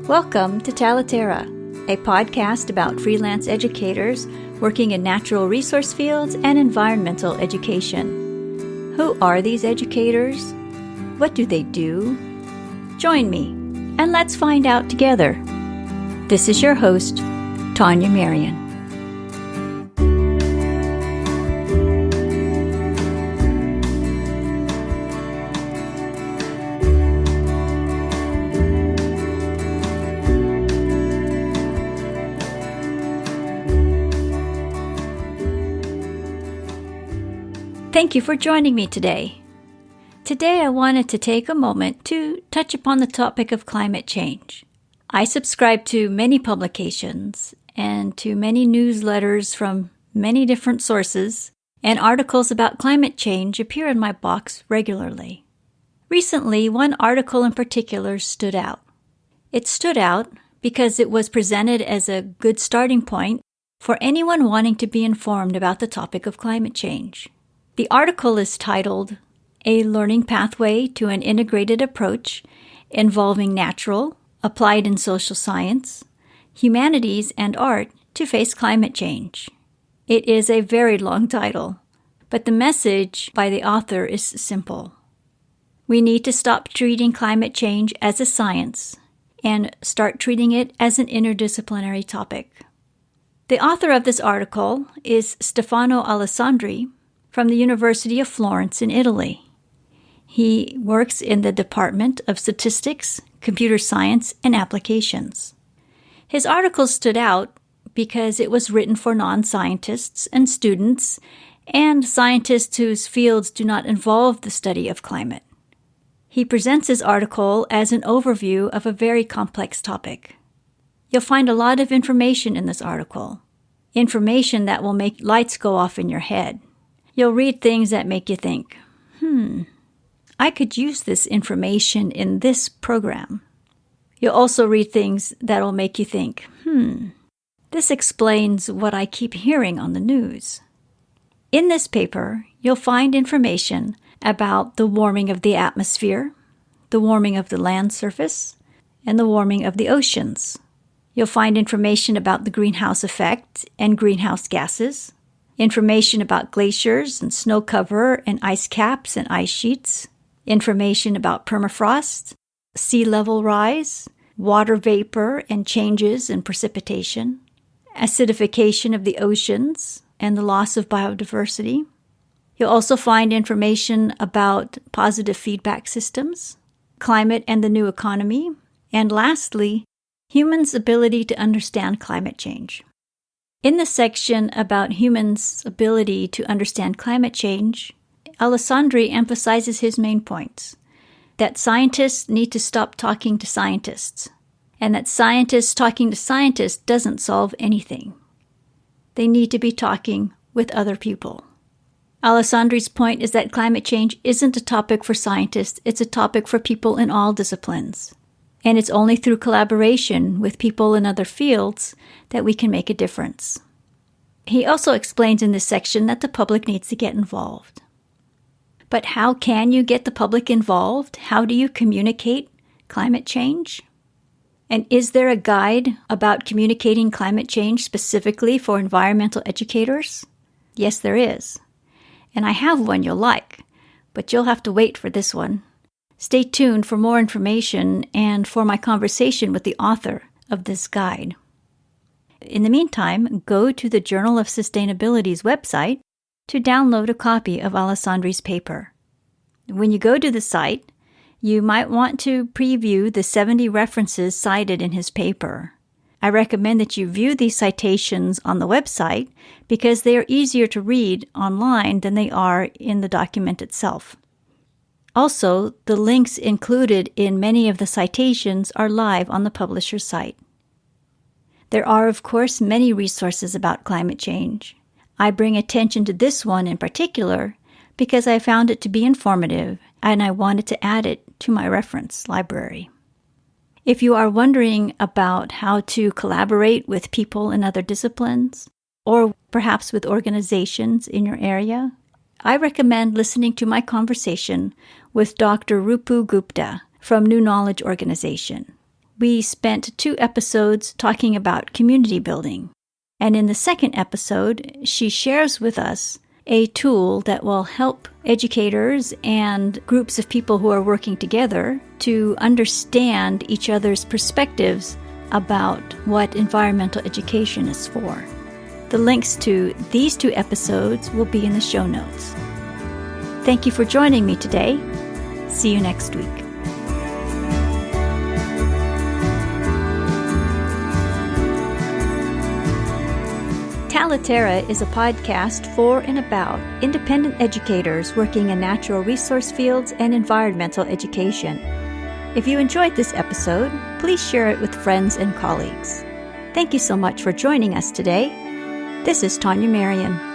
Welcome to Talaterra, a podcast about freelance educators working in natural resource fields and environmental education. Who are these educators? What do they do? Join me, and let's find out together. This is your host, Tania Marien. Thank you for joining me today. Today I wanted to take a moment to touch upon the topic of climate change. I subscribe to many publications and to many newsletters from many different sources, and articles about climate change appear in my box regularly. Recently, one article in particular stood out. It stood out because it was presented as a good starting point for anyone wanting to be informed about the topic of climate change. The article is titled, "A Learning Pathway to an Integrated Approach Involving Natural, Applied and Social Science, Humanities and Art to Face Climate Change." It is a very long title, but the message by the author is simple. We need to stop treating climate change as a science and start treating it as an interdisciplinary topic. The author of this article is Stephano Alessandri, from the University of Florence in Italy. He works in the Department of Statistics, Computer Science, and Applications. His article stood out because it was written for non-scientists and students, and scientists whose fields do not involve the study of climate. He presents his article as an overview of a very complex topic. You'll find a lot of information in this article, information that will make lights go off in your head. You'll read things that make you think, I could use this information in this program. You'll also read things that'll make you think, this explains what I keep hearing on the news. In this paper, you'll find information about the warming of the atmosphere, the warming of the land surface, and the warming of the oceans. You'll find information about the greenhouse effect and greenhouse gases, information about glaciers and snow cover and ice caps and ice sheets, information about permafrost, sea level rise, water vapor and changes in precipitation, acidification of the oceans and the loss of biodiversity. You'll also find information about positive feedback systems, climate and the new economy, and lastly, humans' ability to understand climate change. In the section about humans' ability to understand climate change, Alessandri emphasizes his main points, that scientists need to stop talking to scientists, and that scientists talking to scientists doesn't solve anything. They need to be talking with other people. Alessandri's point is that climate change isn't a topic for scientists, it's a topic for people in all disciplines. And it's only through collaboration with people in other fields that we can make a difference. He also explains in this section that the public needs to get involved. But how can you get the public involved? How do you communicate climate change? And is there a guide about communicating climate change specifically for environmental educators? Yes, there is. And I have one you'll like, but you'll have to wait for this one. Stay tuned for more information and for my conversation with the author of this guide. In the meantime, go to the Journal of Sustainability's website to download a copy of Alessandri's paper. When you go to the site, you might want to preview the 70 references cited in his paper. I recommend that you view these citations on the website because they are easier to read online than they are in the document itself. Also, the links included in many of the citations are live on the publisher's site. There are, of course, many resources about climate change. I bring attention to this one in particular because I found it to be informative and I wanted to add it to my reference library. If you are wondering about how to collaborate with people in other disciplines, or perhaps with organizations in your area, I recommend listening to my conversation with Dr. Rupu Gupta from New Knowledge Organization. we spent 2 episodes talking about community building. And in the second episode, she shares with us a tool that will help educators and groups of people who are working together to understand each other's perspectives about what environmental education is for. The links to these 2 episodes will be in the show notes. Thank you for joining me today. See you next week. Talaterra is a podcast for and about independent educators working in natural resource fields and environmental education. If you enjoyed this episode, please share it with friends and colleagues. Thank you so much for joining us today. This is Tania Marien.